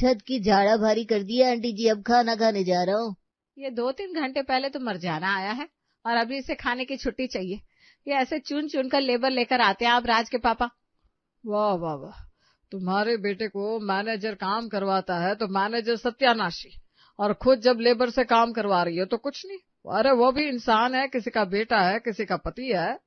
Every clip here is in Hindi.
छत की झाड़ा भारी कर दिया आंटी जी, अब खाना खाने जा रहा हूँ। ये 2-3 घंटे पहले तो मरजाना आया है और अभी इसे खाने की छुट्टी चाहिए। ये ऐसे चुन चुन कर लेबर लेकर आते हैं आप राज के पापा। वाह वाह वाह, तुम्हारे बेटे को मैनेजर काम करवाता है तो मैनेजर सत्यानाशी, और खुद जब लेबर से काम करवा रही हो तो कुछ नहीं। अरे वो भी इंसान है, किसी का बेटा है, किसी का पति है।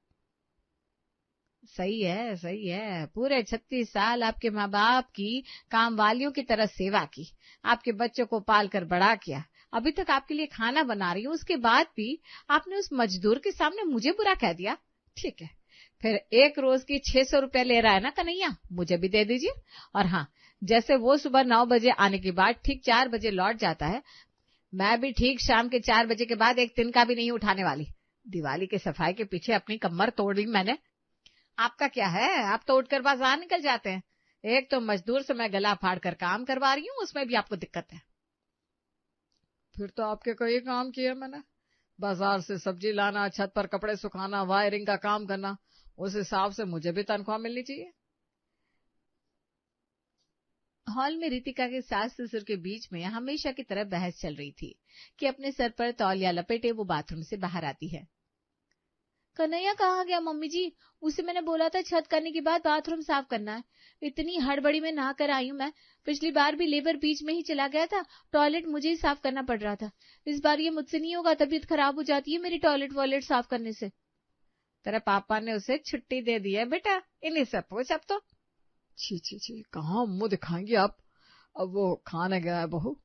सही है सही है, पूरे 36 साल आपके माँ बाप की काम वालियों की तरह सेवा की, आपके बच्चों को पाल कर बड़ा किया, अभी तक आपके लिए खाना बना रही हूँ, उसके बाद भी आपने उस मजदूर के सामने मुझे बुरा कह दिया। ठीक है, फिर एक रोज की 600 रुपया ले रहा है ना कन्हैया, मुझे भी दे दीजिए। और हाँ, जैसे वो सुबह 9 बजे आने के बाद ठीक 4 बजे लौट जाता है, मैं भी ठीक शाम के 4 बजे के बाद एक तिनका भी नहीं उठाने वाली। दिवाली के सफाई के पीछे अपनी कमर तोड़ ली मैंने। आपका क्या है, आप तो उठकर बाजार निकल जाते हैं। एक तो मजदूर से मैं गला फाड़ कर काम करवा रही हूँ, उसमें भी आपको दिक्कत है। फिर तो आपके कई काम किए मैंने, बाजार से सब्जी लाना, छत पर कपड़े सुखाना, वायरिंग का काम करना, उस हिसाब से मुझे भी तनख्वाह मिलनी चाहिए। हॉल में रितिका के सास ससुर के बीच में हमेशा की तरह बहस चल रही थी कि अपने सर पर तौलिया लपेटे वो बाथरूम से बाहर आती है। कन्हैया कहाँ गया मम्मी जी? उसे मैंने बोला था छत करने के बाद बाथरूम साफ करना है। इतनी हड़बड़ी में नहा कर आई हूँ मैं। पिछली बार भी लेबर बीच में ही चला गया था, टॉयलेट मुझे ही साफ करना पड़ रहा था। इस बार ये मुझसे नहीं होगा, तबीयत खराब हो जाती है मेरी टॉयलेट वॉयलेट साफ करने से। तेरे पापा ने उसे छुट्टी दे दी है बेटा, इन्हीं से पूछ अब तो। छी छी छी, कहाँ मुंह दिखाएंगे आप, अब वो खाने गया है बहू।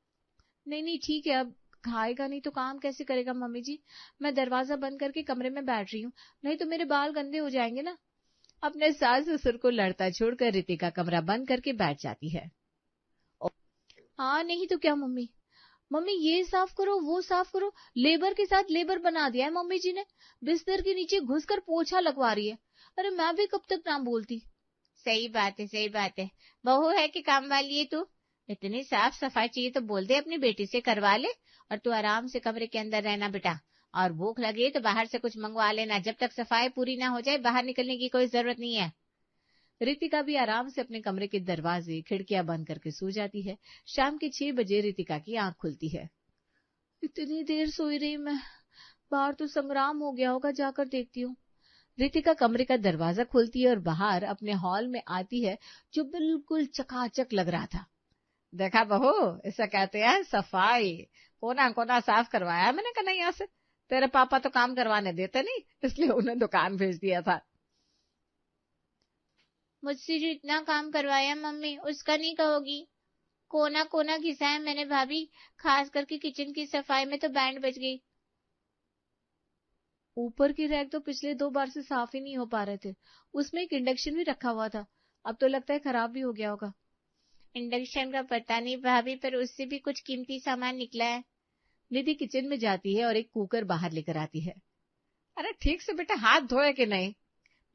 नहीं नहीं ठीक है, अब खाएगा नहीं तो काम कैसे करेगा मम्मी जी। मैं दरवाजा बंद करके कमरे में बैठ रही हूँ, नहीं तो मेरे बाल गंदे हो जाएंगे ना। अपने सास ससुर को लड़ता छोड़कर रितिका कमरा बंद करके बैठ जाती है। हाँ नहीं तो क्या मम्मी, मम्मी ये साफ करो वो साफ करो, लेबर के साथ लेबर बना दिया है मम्मी जी ने। बिस्तर के नीचे घुसकर पोछा लगवा रही है। अरे मैं भी कब तक ना बोलती। सही बात है, बहू है कि काम वाली है तू? इतनी साफ सफाई चाहिए तो बोल दे अपनी बेटी से करवा ले, और तू आराम से कमरे के अंदर रहना बेटा, और भूख लगे तो बाहर से कुछ मंगवा लेना, जब तक सफाई पूरी ना हो जाए बाहर निकलने की कोई जरूरत नहीं है। रितिका भी आराम से अपने कमरे के दरवाजे खिड़कियां बंद करके सो जाती है। शाम के 6 बजे रितिका की आंख खुलती है। इतनी देर सोई रही मैं, बाहर तो संग्राम हो गया होगा, जाकर देखती हूँ। रितिका कमरे का दरवाजा खोलती है और बाहर अपने हॉल में आती है, जो बिल्कुल चकाचक लग रहा था। देखा बहू, इसे कहते हैं सफाई, कोना कोना साफ करवाया है मैंने कन्हैया से। तेरे पापा तो काम करवाने देते नहीं, इसलिए उन्हें दुकान भेज दिया था। मुझसे जो इतना काम करवाया मम्मी, उसका नहीं कहोगी? कोना कोना घिसा है मैंने भाभी, खास करके किचन की सफाई में तो बैंड बज गई। ऊपर की रैक तो पिछले 2 बार से साफ ही नहीं हो पा रहे थे, उसमें एक इंडक्शन भी रखा हुआ था, अब तो लगता है खराब भी हो गया होगा। इंडक्शन का पता नहीं भाभी, पर उससे भी कुछ कीमती सामान निकला है। निधि किचन में जाती है और एक कुकर बाहर लेकर आती है। अरे ठीक से बेटा हाथ धोए कि नहीं?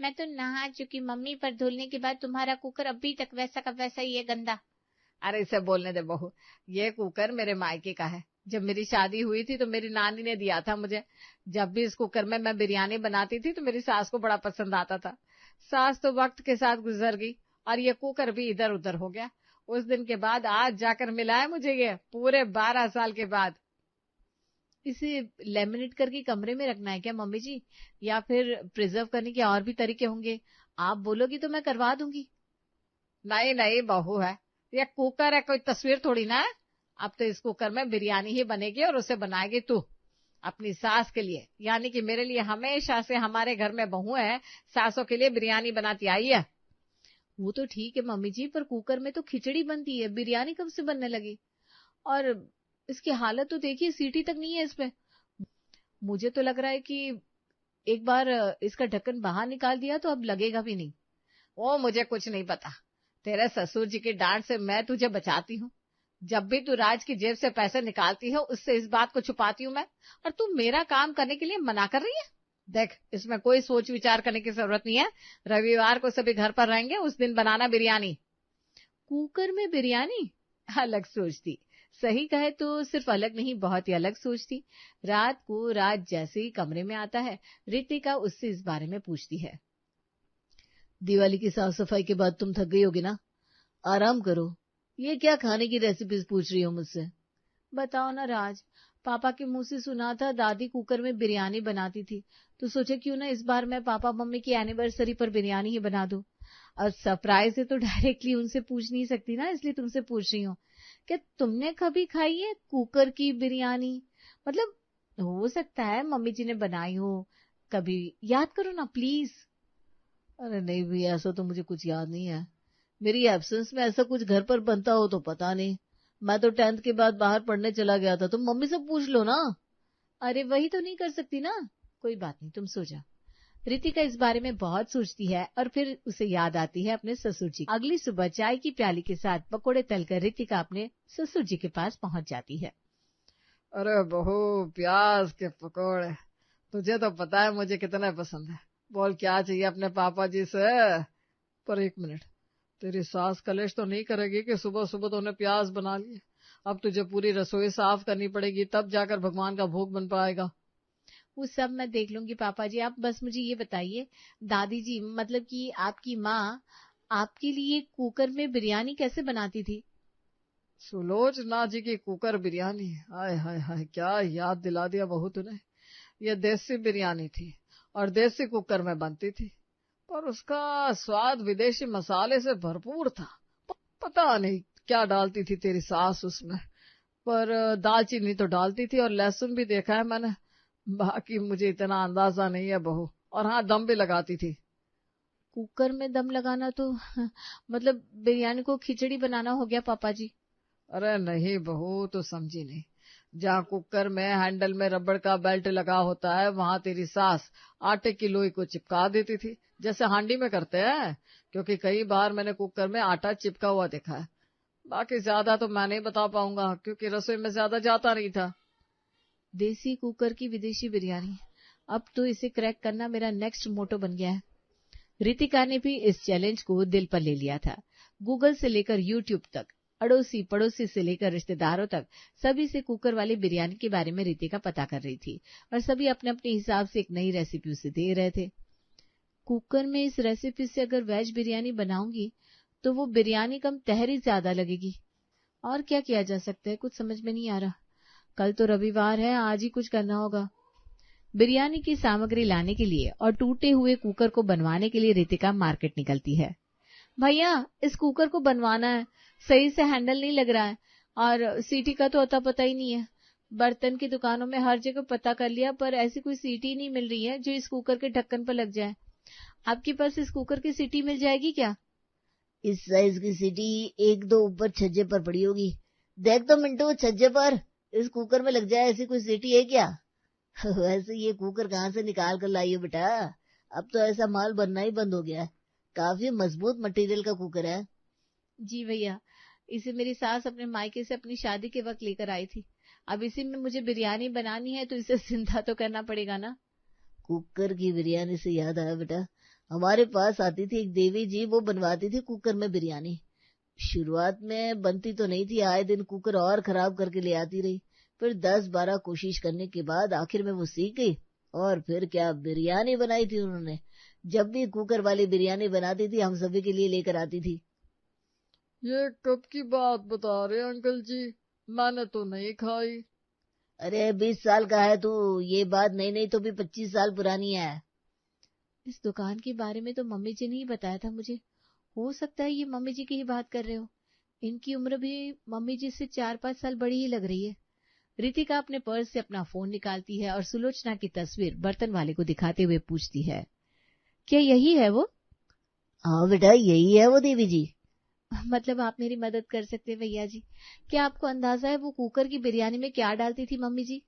मैं तो नहा चुकी मम्मी, पर धुलने के बाद तुम्हारा कुकर अभी तक वैसा का वैसा ही है, गंदा। अरे इसे बोलने दे बहू, ये कुकर मेरे मायके का है। जब मेरी शादी हुई थी तो मेरी नानी ने दिया था मुझे। जब भी इस कुकर में मैं बिरयानी बनाती थी तो मेरी सास को बड़ा पसंद आता था। सास तो वक्त के साथ गुजर गई और ये कुकर भी इधर उधर हो गया। उस दिन के बाद आज जाकर मिला है मुझे ये, पूरे 12 साल के बाद। इसे लेमिनेट करके कमरे में रखना है क्या मम्मी जी, या फिर प्रिजर्व करने के और भी तरीके होंगे? आप बोलोगी तो मैं करवा दूंगी। नहीं नहीं बहू है, ये कुकर है, कोई तस्वीर थोड़ी ना है। अब तो इस कुकर में बिरयानी ही बनेगी और उसे बनाएगी तू अपनी सास के लिए, यानी कि मेरे लिए हमेशा से हमारे घर में बहू है, सासों के लिए बिरयानी बनाती आई है। वो तो ठीक है मम्मी जी, पर कुकर में तो खिचड़ी बनती है, बिरयानी कब से बनने लगी? और इसकी हालत तो देखिए, सीटी तक नहीं है इसमें। मुझे तो लग रहा है कि एक बार इसका ढक्कन बाहर निकाल दिया तो अब लगेगा भी नहीं। वो मुझे कुछ नहीं पता, तेरे ससुर जी की डांट से मैं तुझे बचाती हूँ। जब भी तू राज की जेब से पैसे निकालती हो, उससे इस बात को छुपाती हूँ मैं, और तू मेरा काम करने के लिए मना कर रही है। देख, इसमें कोई सोच विचार करने की जरूरत नहीं है। रविवार को सभी घर पर रहेंगे, उस दिन बनाना बिरयानी। कुकर में बिरयानी? अलग सोचती, सही कहे तो सिर्फ अलग नहीं, बहुत ही अलग सोचती। रात को राज जैसे ही कमरे में आता है, रितिका उससे इस बारे में पूछती है। दिवाली की साफ सफाई के बाद तुम थक गई होगी ना, आराम करो, ये क्या खाने की रेसिपीज पूछ रही हो मुझसे? बताओ ना राज, पापा के मुंह से सुना था दादी कुकर में बिरयानी बनाती थी, तो सोचे क्यों ना इस बार मैं पापा मम्मी की एनिवर्सरी पर बिरयानी ही बना दूं। और सरप्राइज है तो डायरेक्टली उनसे पूछ नहीं सकती ना, इसलिए तुमसे पूछ रही हूँ। क्या तुमने कभी खाई है कुकर की बिरयानी? मतलब हो सकता है मम्मी जी ने बनाई हो, कभी याद करो ना प्लीज। अरे नहीं भैया, ऐसा तो मुझे कुछ याद नहीं है। मेरी एब्सेंस में ऐसा कुछ घर पर बनता हो तो पता नहीं। मैं तो 10th के बाद बाहर पढ़ने चला गया था। तुम मम्मी से पूछ लो ना। अरे वही तो नहीं कर सकती ना। कोई बात नहीं, तुम सो जा। रितिका इस बारे में बहुत सोचती है और फिर उसे याद आती है अपने ससुर जी। अगली सुबह चाय की प्याली के साथ पकोड़े तलकर रितिका अपने ससुर जी के पास पहुंच जाती है। अरे बहू, प्याज के पकोड़े तुझे तो पता है मुझे कितने पसंद है। बोल क्या चाहिए अपने पापा जी से। पर एक मिनट, तेरी सास कलेश तो नहीं करेगी कि सुबह सुबह तो उन्हें प्याज बना लिए? अब तुझे पूरी रसोई साफ करनी पड़ेगी, तब जाकर भगवान का भोग बन पाएगा। वो सब मैं देख लूंगी पापा जी, आप बस मुझे ये बताइए, दादी जी मतलब कि आपकी माँ आपके लिए कुकर में बिरयानी कैसे बनाती थी? सुलोचना जी की कुकर बिरयानी, हाय हाय हाय, क्या याद दिला दिया बहू तूने। ये देसी बिरयानी थी और देसी कुकर में बनती थी, पर उसका स्वाद विदेशी मसाले से भरपूर था। पता नहीं क्या डालती थी तेरी सास उसमें, पर दालचीनी तो डालती थी और लहसुन भी देखा है मैंने। बाकी मुझे इतना अंदाजा नहीं है बहू। और हाँ, दम भी लगाती थी। कुकर में दम लगाना तो मतलब बिरयानी को खिचड़ी बनाना हो गया पापा जी। अरे नहीं बहू, तो समझी नहीं। जहाँ कुकर में हैंडल में रबड़ का बेल्ट लगा होता है, वहां तेरी सास आटे की लोई को चिपका देती थी, जैसे हांडी में करते हैं। क्योंकि कई बार मैंने कुकर में आटा चिपका हुआ देखा है। बाकी ज्यादा तो मैं नहीं बता पाऊंगा, क्योंकि रसोई में ज्यादा जाता नहीं था। देसी कुकर की विदेशी बिरयानी, अब तो इसे क्रैक करना मेरा नेक्स्ट मोटो बन गया है। रितिका ने भी इस चैलेंज को दिल पर ले लिया था। गूगल से लेकर यूट्यूब तक, अड़ोसी पड़ोसी से लेकर रिश्तेदारों तक सभी से कुकर वाली बिरयानी के बारे में रितिका पता कर रही थी, और सभी अपने अपने हिसाब से एक नई रेसिपी उसे दे रहे थे। कुकर में इस रेसिपी से अगर वेज बिरयानी बनाऊंगी तो वो बिरयानी कम तहरी ज्यादा लगेगी। और क्या किया जा सकता है, कुछ समझ में नहीं आ रहा। कल तो रविवार है, आज ही कुछ करना होगा। बिरयानी की सामग्री लाने के लिए और टूटे हुए कुकर को बनवाने के लिए रितिका मार्केट निकलती है। भैया, इस कुकर को बनवाना है, सही से हैंडल नहीं लग रहा है और सीटी का तो अता पता ही नहीं है। बर्तन की दुकानों में हर जगह पता कर लिया, पर ऐसी कोई सीटी नहीं मिल रही है जो इस कुकर के ढक्कन पर लग जाए। आपके पास इस कुकर की सीटी मिल जाएगी क्या? इस साइज की सीटी एक दो ऊपर छज्जे पर पड़ी होगी। देख तो मिंटू, छज्जे पर इस कुकर में लग जाए ऐसी कोई सीटी है क्या? वैसे ये कुकर कहाँ से निकाल कर लाई हो बेटा? अब तो ऐसा माल बनना ही बंद हो गया है। काफी मजबूत मटेरियल का कुकर है। जी भैया, इसे मेरी सास अपने मायके से अपनी शादी के वक्त लेकर आई थी। अब इसी में मुझे बिरयानी बनानी है तो इसे जिंदा तो करना पड़ेगा ना। कुकर की बिरयानी से याद आया बेटा, हमारे पास आती थी एक देवी जी, वो बनवाती थी कुकर में बिरयानी। शुरुआत में बनती तो नहीं थी, आए दिन कुकर और खराब करके ले आती रही। फिर 10-12 कोशिश करने के बाद आखिर में वो सीख गई, और फिर क्या बिरयानी बनाई थी उन्होंने। जब भी कुकर वाली बिरयानी बनाती थी, हम सभी के लिए लेकर आती थी। ये कब की बात बता रहे अंकल जी? मैंने तो नहीं खाई। अरे 20 साल का है तू, ये बात नहीं नहीं तो भी 25 साल पुरानी है। इस दुकान के बारे में तो मम्मी जी ने ही बताया था मुझे। हो सकता है ये मम्मी जी की ही बात कर रहे हो। इनकी उम्र भी मम्मी जी से 4-5 साल बड़ी ही लग रही है। रितिका अपने पर्स से अपना फोन निकालती है और सुलोचना की तस्वीर बर्तन वाले को दिखाते हुए पूछती है, क्या यही है वो? हाँ बेटा, यही है वो देवी जी। मतलब आप मेरी मदद कर सकते हैं भैया जी? क्या आपको अंदाजा है वो कुकर की बिरयानी में क्या डालती थी मम्मी जी?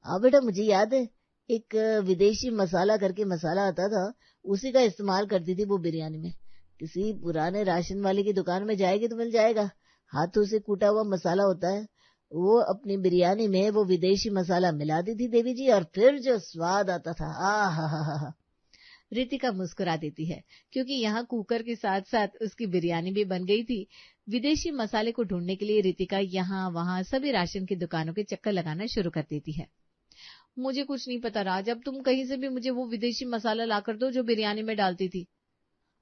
हाँ बेटा, मुझे याद है। एक विदेशी मसाला करके मसाला आता था, उसी का इस्तेमाल करती थी वो बिरयानी में। किसी पुराने राशन वाले की दुकान में जाएगी तो मिल जाएगा। हाथों से कूटा हुआ मसाला होता है। वो अपनी बिरयानी में वो विदेशी मसाला मिलाती थी देवी जी, और फिर जो स्वाद आता था, आ हा हा हा। रितिका मुस्कुरा देती है, क्योंकि यहाँ कुकर के साथ साथ उसकी बिरयानी भी बन गई थी। विदेशी मसाले को ढूंढने के लिए रितिका यहाँ वहाँ सभी राशन की दुकानों के चक्कर लगाना शुरू कर देती है। मुझे कुछ नहीं पता राज, अब तुम कहीं से भी मुझे वो विदेशी मसाला लाकर दो जो बिरयानी में डालती थी।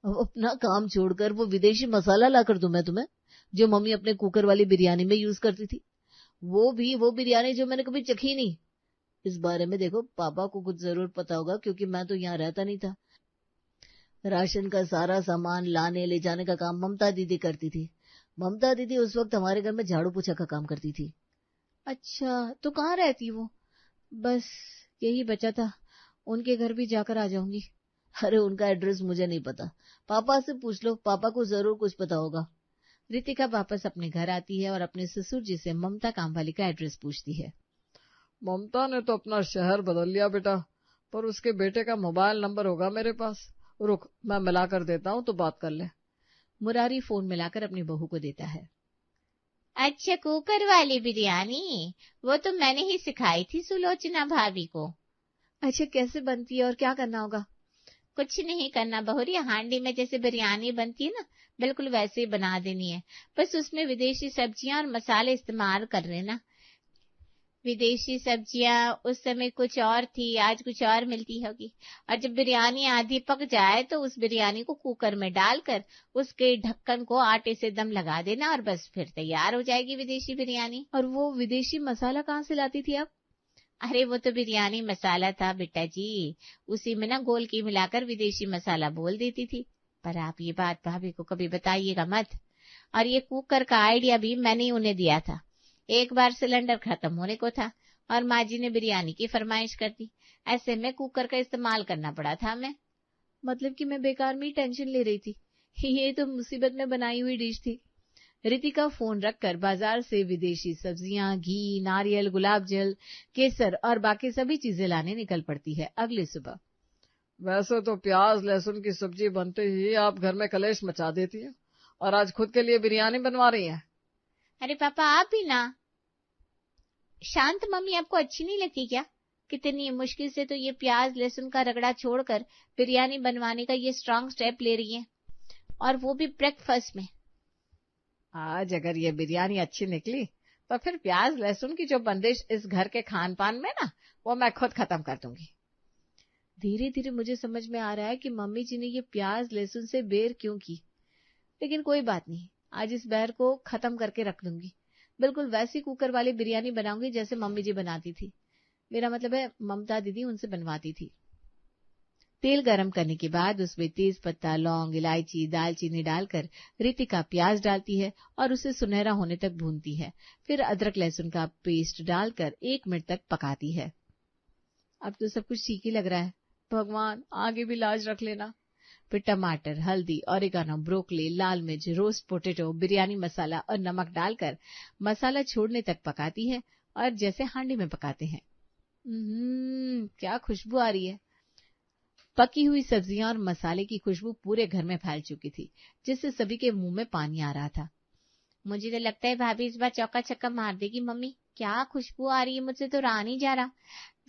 अब अपना काम छोड़कर वो विदेशी मसाला ला कर दूं मैं तुम्हें? जो मम्मी अपने कुकर वाली बिरयानी में यूज करती थी, वो बिरयानी जो मैंने कभी चखी नहीं। इस बारे में देखो पापा को कुछ जरूर पता होगा, क्योंकि मैं तो यहाँ रहता नहीं था। राशन का सारा सामान लाने ले जाने का काम ममता दीदी करती थी। ममता दीदी उस वक्त हमारे घर में झाड़ू पोछा का काम करती थी। अच्छा, तो कहाँ रहती वो? बस यही बचा था, उनके घर भी जाकर आ जाऊंगी। अरे उनका एड्रेस मुझे नहीं पता, पापा से पूछ लो, पापा को जरूर कुछ पता होगा। रितिका वापस अपने घर आती है और अपने ससुर जी से ममता कामवाली का एड्रेस पूछती है। ममता ने तो अपना शहर बदल लिया बेटा, पर उसके बेटे का मोबाइल नंबर होगा मेरे पास। रुक, मैं मिला कर देता हूँ तो बात कर ले। मुरारी फोन मिलाकर अपनी बहू को देता है। अच्छा, कुकर वाली बिरयानी, वो तो मैंने ही सिखाई थी सुलोचना भाभी को। अच्छा, कैसे बनती है और क्या करना होगा? कुछ नहीं करना बहुरी, हांडी में जैसे बिरयानी बनती है ना, बिल्कुल वैसे ही बना देनी है। बस उसमें विदेशी सब्जियां और मसाले इस्तेमाल कर लेना। विदेशी सब्जियां उस समय कुछ और थी, आज कुछ और मिलती होगी। और जब बिरयानी आधी पक जाए तो उस बिरयानी को कुकर में डालकर उसके ढक्कन को आटे से दम लगा देना और बस फिर तैयार हो जाएगी विदेशी बिरयानी। और वो विदेशी मसाला कहाँ से लाती थी आप? अरे वो तो बिरयानी मसाला था बेटा जी, उसी में ना गोल की मिलाकर विदेशी मसाला बोल देती थी। पर आप ये बात भाभी को कभी बताइएगा मत। और ये कुकर का आइडिया भी मैंने ही उन्हें दिया था। एक बार सिलेंडर खत्म होने को था और माँ जी ने बिरयानी की फरमाइश कर दी, ऐसे में कुकर का इस्तेमाल करना पड़ा था हमें। मतलब कि मैं बेकार में ही टेंशन ले रही थी, ये तो मुसीबत में बनाई हुई डिश थी। रितिका फोन रखकर बाजार से विदेशी सब्जियां, घी, नारियल, गुलाब जल, केसर और बाकी सभी चीजें लाने निकल पड़ती है अगली सुबह। वैसे तो प्याज लहसुन की सब्जी बनते ही आप घर में कलेश मचा देती है, और आज खुद के लिए बिरयानी बनवा रही है। अरे पापा आप भी ना। शांत मम्मी आपको अच्छी नहीं लगती क्या? कितनी मुश्किल से तो ये प्याज लहसुन का रगड़ा छोड़कर बिरयानी बनवाने का ये स्ट्रांग स्टेप ले रही है, और वो भी ब्रेकफास्ट में। आज अगर ये बिरयानी अच्छी निकली तो फिर प्याज लहसुन की जो बंदिश इस घर के खान पान में ना, वो मैं खुद खत्म कर दूंगी। धीरे धीरे मुझे समझ में आ रहा है कि मम्मी जी ने ये प्याज लहसुन से बेर क्यों की, लेकिन कोई बात नहीं, आज इस बैर को खत्म करके रख दूंगी। बिल्कुल वैसी कुकर वाली बिरयानी बनाऊंगी जैसे मम्मी जी बनाती थी, मेरा मतलब है ममता दीदी उनसे बनवाती थी। तेल गरम करने के बाद उसमें तेज पत्ता, लौंग, इलायची, दालचीनी डालकर रितिका प्याज डालती है और उसे सुनहरा होने तक भूनती है। फिर अदरक लहसुन का पेस्ट डालकर 1 मिनट तक पकाती है। अब तो सब कुछ ठीक ही लग रहा है, भगवान आगे भी लाज रख लेना। फिर टमाटर, हल्दी, ऑरिगानो, ब्रोकली, लाल मिर्च, रोस्ट पोटैटो, बिरयानी मसाला और नमक डालकर मसाला छोड़ने तक पकाती है, और जैसे हांडी में पकाते हैं। क्या खुशबू आ रही है। पकी हुई सब्जियां और मसाले की खुशबू पूरे घर में फैल चुकी थी, जिससे सभी के मुंह में पानी आ रहा था। मुझे तो लगता है भाभी इस बार चौका छक्का मार देगी। मम्मी क्या खुशबू आ रही है, मुझसे तो रहा नहीं जा रहा।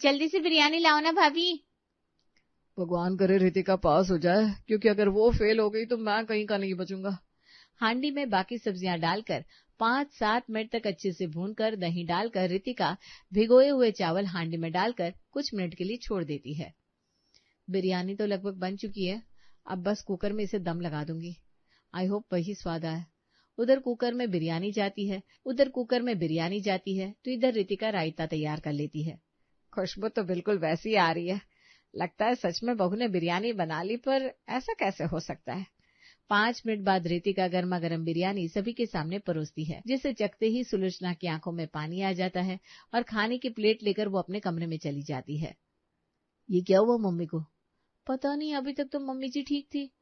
जल्दी से बिरयानी लाओ ना भाभी। भगवान करे रितिका पास हो जाए, क्योंकि अगर वो फेल हो गई तो मैं कहीं का नहीं बचूंगा। हांडी में बाकी सब्जियां डालकर 5-7 मिनट तक अच्छे से भूनकर दही डालकर रितिका भिगोए हुए चावल हांडी में डालकर कुछ मिनट के लिए छोड़ देती है। बिरयानी तो लगभग बन चुकी है, अब बस कुकर में इसे दम लगा दूंगी। आई होप वही स्वाद आए। उधर कुकर में बिरयानी जाती है तो इधर रितिका रायता तैयार कर लेती है। खुशबू तो बिल्कुल वैसी आ रही है, लगता है सच में बहू ने बिरयानी बना ली, पर ऐसा कैसे हो सकता है। 5 मिनट बाद रितिका गर्मा गर्म बिरयानी सभी के सामने परोसती है, जिसे चखते ही सुलोचना की आंखों में पानी आ जाता है और खाने की प्लेट लेकर वो अपने कमरे में चली जाती है। ये क्या हुआ मम्मी को? पता नहीं, अभी तक तो मम्मी जी ठीक थी,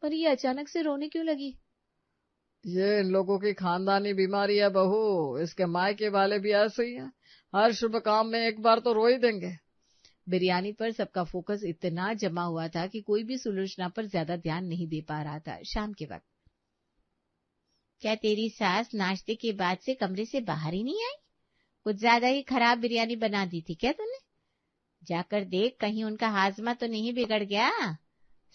पर ये अचानक से रोने क्यों लगी? ये इन लोगों की खानदानी बीमारी है बहू, इसके मायके वाले भी ऐसे ही हैं, हर शुभ काम में एक बार तो रो ही देंगे। बिरयानी पर सबका फोकस इतना जमा हुआ था कि कोई भी सुलोचना पर ज्यादा ध्यान नहीं दे पा रहा था। शाम के वक्त, क्या तेरी सास नाश्ते के बाद से कमरे से बाहर ही नहीं आई? कुछ ज्यादा ही खराब बिरयानी बना दी थी क्या तूने? जाकर देख, कहीं उनका हाजमा तो नहीं बिगड़ गया।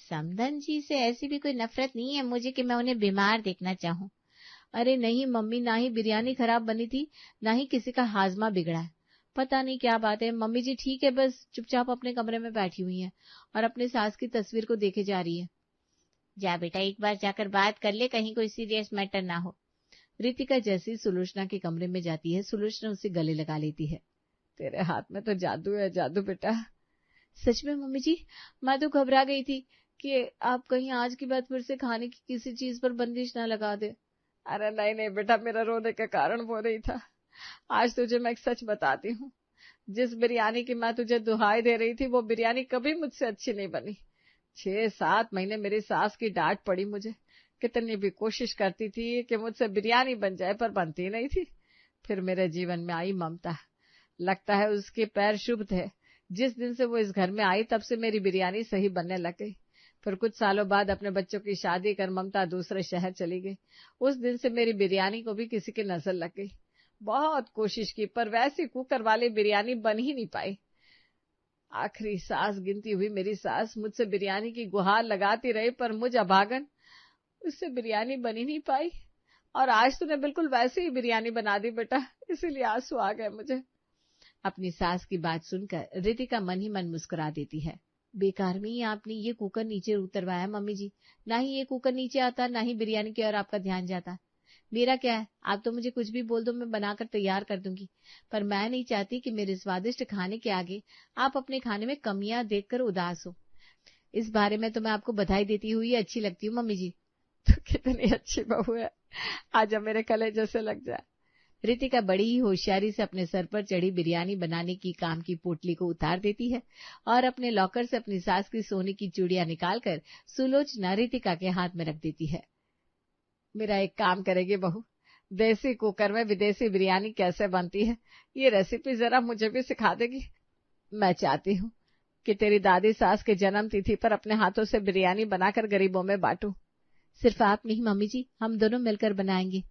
समधन जी से ऐसी भी कोई नफरत नहीं है मुझे कि मैं उन्हें बीमार देखना चाहूं। अरे नहीं मम्मी, ना ही बिरयानी खराब बनी थी, ना ही किसी का हाजमा बिगड़ा है। पता नहीं क्या बात है, मम्मी जी ठीक है, बस चुपचाप अपने कमरे में बैठी हुई हैं और अपने सास की तस्वीर को देखे जा रही है। जा बेटा, एक बार जाकर बात कर ले, कहीं कोई सीरियस मैटर ना हो। रितिका जैसे ही सुलोचना के कमरे में जाती है, सुलोचना उसे गले लगा लेती है। तेरे हाथ में तो जादू है, जादू बेटा। सच में मम्मी जी, मैं तो घबरा गई थी कि आप कहीं आज की बात फिर से खाने की किसी चीज पर बंदिश ना लगा दे। अरे नहीं नहीं बेटा, मेरा रोने का कारण वो नहीं था। आज तुझे मैं एक सच बताती हूँ। जिस बिरयानी की मैं तुझे दुहाई दे रही थी, वो बिरयानी कभी मुझसे अच्छी नहीं बनी। 6-7 महीने मेरी सास की डांट पड़ी मुझे। कितनी भी कोशिश करती थी कि मुझसे बिरयानी बन जाए, पर बनती नहीं थी। फिर मेरे जीवन में आई ममता। लगता है उसके पैर शुभ थे। जिस दिन से वो इस घर में आई, तब से मेरी बिरयानी सही बनने लग गई। फिर कुछ सालों बाद अपने बच्चों की शादी कर ममता दूसरे शहर चली गई। उस दिन से मेरी बिरयानी को भी किसी की नजर लग गई। बहुत कोशिश की, पर वैसी कुकर वाली बिरयानी बन ही नहीं पाई। आखिरी सांस गिनती हुई मेरी सास मुझसे बिरयानी की गुहार लगाती रही, पर मुझ अभागन उससे बिरयानी बन ही नहीं पाई। और आज तूने बिल्कुल वैसे ही बिरयानी बना दी बेटा, इसीलिए आंसू आ गए मुझे। अपनी सास की बात सुनकर रितिका मन ही मन मुस्कुरा देती है। बेकार में ही आपने ये कुकर नीचे उतरवाया मम्मी जी। ना ही ये कुकर नीचे आता, ना ही बिरयानी की ओर आपका ध्यान जाता। मेरा क्या है, आप तो मुझे कुछ भी बोल दो, मैं बनाकर तैयार कर दूंगी। पर मैं नहीं चाहती कि मेरे स्वादिष्ट खाने के आगे आप अपने खाने में कमियां देखकर उदास हो। इस बारे में तो मैं आपको बधाई देती हुई अच्छी लगती हूँ मम्मी जी। तो कितनी अच्छी बहू है, आजा मेरे कलेजे से लग जाए। रितिका बड़ी ही होशियारी से अपने सर पर चढ़ी बिरयानी बनाने की काम की पोटली को उतार देती है और अपने लॉकर से अपनी सास की सोने की चूड़ियां निकालकर सुलोचना रितिका के हाथ में रख देती है। मेरा एक काम करेगी बहू, देसी कुकर में विदेशी बिरयानी कैसे बनती है, ये रेसिपी जरा मुझे भी सिखा देगी। मैं चाहती हूँ कि तेरी दादी सास के जन्म तिथि पर अपने हाथों से बिरयानी बनाकर गरीबों में बांटूं। सिर्फ आप नहीं मम्मी जी, हम दोनों मिलकर बनाएंगे।